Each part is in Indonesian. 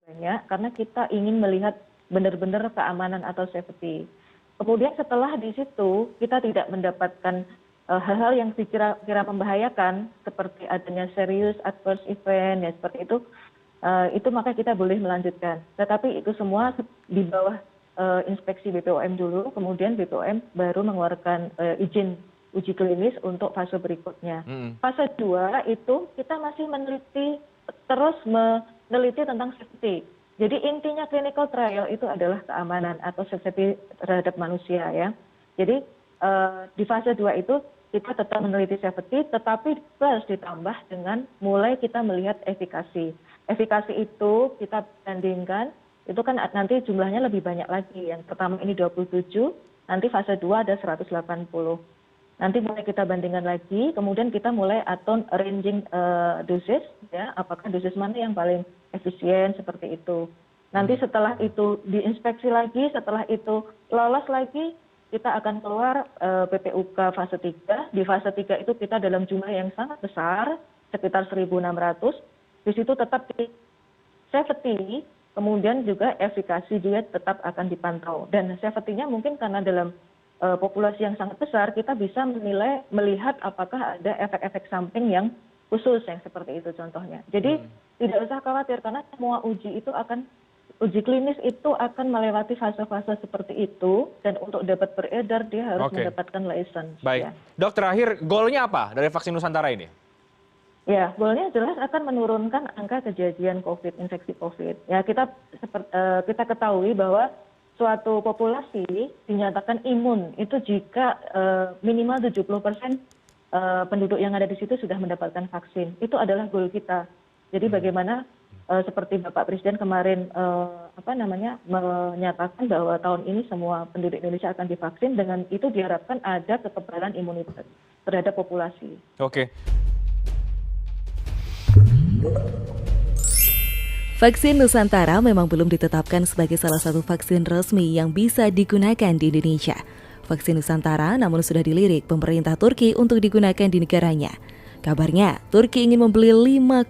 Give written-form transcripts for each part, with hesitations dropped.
banyak karena kita ingin melihat benar-benar keamanan atau safety. Kemudian setelah di situ kita tidak mendapatkan hal-hal yang kira membahayakan seperti adanya serius adverse event ya seperti itu maka kita boleh melanjutkan. Tetapi itu semua di bawah inspeksi BPOM dulu, kemudian BPOM baru mengeluarkan izin uji klinis untuk fase berikutnya. Fase 2 itu kita masih terus meneliti tentang safety. Jadi intinya clinical trial itu adalah keamanan atau safety terhadap manusia ya. Jadi di fase 2 itu kita tetap meneliti safety, tetapi plus ditambah dengan mulai kita melihat efikasi. Efikasi itu kita bandingkan, itu kan nanti jumlahnya lebih banyak lagi. Yang pertama ini 27, nanti fase 2 ada 180. Nanti mulai kita bandingkan lagi, kemudian kita mulai atur ranging dosis, ya, apakah dosis mana yang paling efisien seperti itu. Nanti setelah itu diinspeksi lagi, setelah itu lolos lagi, kita akan keluar PPUK fase 3. Di fase 3 itu kita dalam jumlah yang sangat besar, sekitar 1.600. Di situ tetap di safety, kemudian juga efikasi juga tetap akan dipantau. Dan safety-nya mungkin karena dalam populasi yang sangat besar, kita bisa melihat apakah ada efek-efek samping yang khusus yang seperti itu contohnya. Jadi tidak usah khawatir karena semua uji klinis itu akan melewati fase-fase seperti itu, dan untuk dapat beredar dia harus mendapatkan license. Baik, ya. Dok, terakhir goalnya apa dari vaksin Nusantara ini? Ya, goalnya jelas akan menurunkan angka kejadian COVID, infeksi COVID. Ya, kita ketahui bahwa suatu populasi dinyatakan imun itu jika minimal 70% penduduk yang ada di situ sudah mendapatkan vaksin. Itu adalah goal kita. Jadi bagaimana seperti Bapak Presiden kemarin menyatakan bahwa tahun ini semua penduduk Indonesia akan divaksin, dengan itu diharapkan ada kekebalan imunitas terhadap populasi. Oke. Vaksin Nusantara memang belum ditetapkan sebagai salah satu vaksin resmi yang bisa digunakan di Indonesia. Vaksin Nusantara namun sudah dilirik pemerintah Turki untuk digunakan di negaranya. Kabarnya, Turki ingin membeli 5,2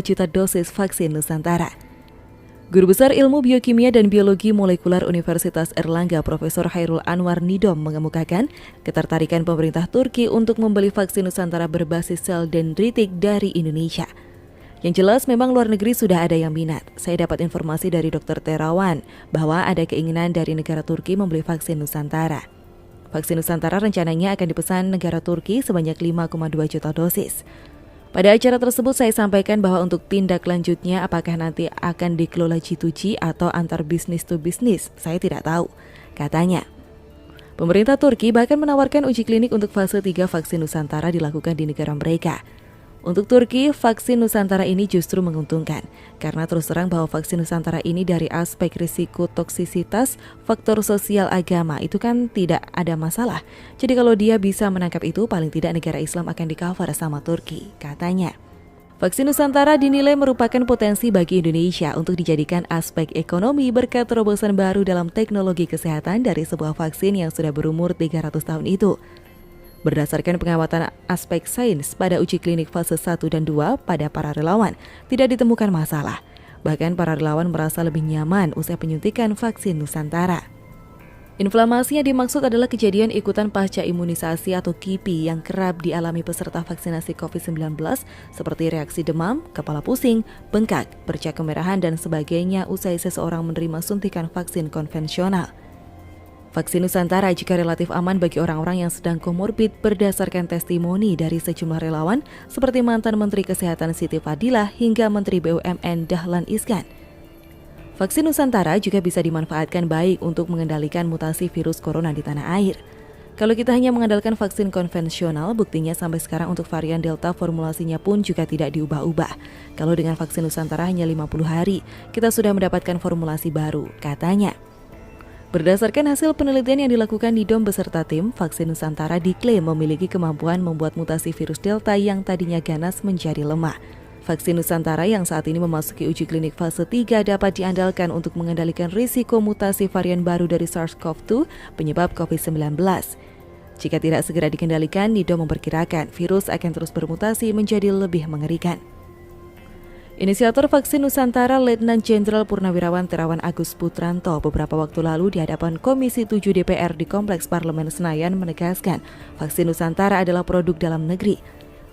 juta dosis vaksin Nusantara. Guru Besar Ilmu Biokimia dan Biologi Molekular Universitas Erlangga Profesor Hairul Anwar Nidom mengemukakan ketertarikan pemerintah Turki untuk membeli vaksin Nusantara berbasis sel dendritik dari Indonesia. Yang jelas memang luar negeri sudah ada yang minat. Saya dapat informasi dari Dr. Terawan bahwa ada keinginan dari negara Turki membeli vaksin Nusantara. Vaksin Nusantara rencananya akan dipesan negara Turki sebanyak 5,2 juta dosis. Pada acara tersebut saya sampaikan bahwa untuk tindak lanjutnya apakah nanti akan dikelola G2G atau antar bisnis to bisnis, saya tidak tahu, katanya. Pemerintah Turki bahkan menawarkan uji klinik untuk fase 3 vaksin Nusantara dilakukan di negara mereka. Untuk Turki, vaksin Nusantara ini justru menguntungkan, karena terus terang bahwa vaksin Nusantara ini dari aspek risiko toksisitas, faktor sosial agama itu kan tidak ada masalah. Jadi kalau dia bisa menangkap itu, paling tidak negara Islam akan di-cover sama Turki, katanya. Vaksin Nusantara dinilai merupakan potensi bagi Indonesia untuk dijadikan aspek ekonomi berkat terobosan baru dalam teknologi kesehatan dari sebuah vaksin yang sudah berumur 300 tahun itu. Berdasarkan pengamatan aspek sains pada uji klinik fase 1 dan 2 pada para relawan, tidak ditemukan masalah. Bahkan para relawan merasa lebih nyaman usai penyuntikan vaksin Nusantara. Inflamasi yang dimaksud adalah kejadian ikutan pasca imunisasi atau KIPI yang kerap dialami peserta vaksinasi COVID-19 seperti reaksi demam, kepala pusing, bengkak, bercak kemerahan, dan sebagainya usai seseorang menerima suntikan vaksin konvensional. Vaksin Nusantara juga relatif aman bagi orang-orang yang sedang komorbid berdasarkan testimoni dari sejumlah relawan seperti mantan Menteri Kesehatan Siti Fadilah hingga Menteri BUMN Dahlan Iskan. Vaksin Nusantara juga bisa dimanfaatkan baik untuk mengendalikan mutasi virus corona di tanah air. Kalau kita hanya mengandalkan vaksin konvensional, buktinya sampai sekarang untuk varian Delta formulasinya pun juga tidak diubah-ubah. Kalau dengan vaksin Nusantara hanya 50 hari, kita sudah mendapatkan formulasi baru, katanya. Berdasarkan hasil penelitian yang dilakukan Nidom beserta tim, vaksin Nusantara diklaim memiliki kemampuan membuat mutasi virus Delta yang tadinya ganas menjadi lemah. Vaksin Nusantara yang saat ini memasuki uji klinik fase 3 dapat diandalkan untuk mengendalikan risiko mutasi varian baru dari SARS-CoV-2 penyebab COVID-19. Jika tidak segera dikendalikan, Nidom memperkirakan virus akan terus bermutasi menjadi lebih mengerikan. Inisiator vaksin Nusantara Letnan Jenderal Purnawirawan Terawan Agus Putranto beberapa waktu lalu di hadapan Komisi 7 DPR di Kompleks Parlemen Senayan menegaskan vaksin Nusantara adalah produk dalam negeri.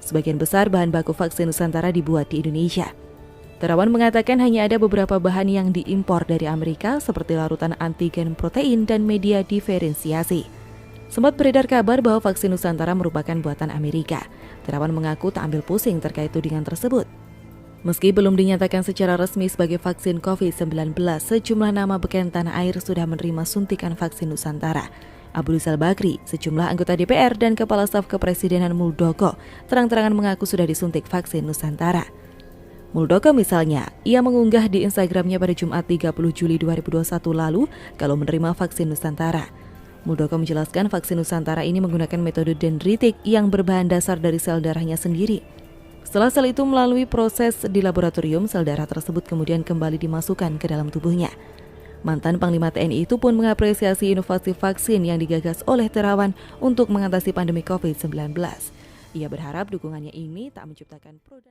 Sebagian besar bahan baku vaksin Nusantara dibuat di Indonesia. Terawan mengatakan hanya ada beberapa bahan yang diimpor dari Amerika seperti larutan antigen protein dan media diferensiasi. Sempat beredar kabar bahwa vaksin Nusantara merupakan buatan Amerika. Terawan mengaku tak ambil pusing terkait tudingan tersebut. Meski belum dinyatakan secara resmi sebagai vaksin COVID-19, sejumlah nama beken tanah air sudah menerima suntikan vaksin Nusantara. Abu Rizal Bakri, sejumlah anggota DPR dan Kepala Staf Kepresidenan Muldoko terang-terangan mengaku sudah disuntik vaksin Nusantara. Muldoko misalnya, ia mengunggah di Instagramnya pada Jumat 30 Juli 2021 lalu kalau menerima vaksin Nusantara. Muldoko menjelaskan vaksin Nusantara ini menggunakan metode dendritik yang berbahan dasar dari sel darahnya sendiri. Setelah sel itu melalui proses di laboratorium, sel darah tersebut kemudian kembali dimasukkan ke dalam tubuhnya. Mantan Panglima TNI itu pun mengapresiasi inovasi vaksin yang digagas oleh Terawan untuk mengatasi pandemi COVID-19. Ia berharap dukungannya ini tak menciptakan pro dan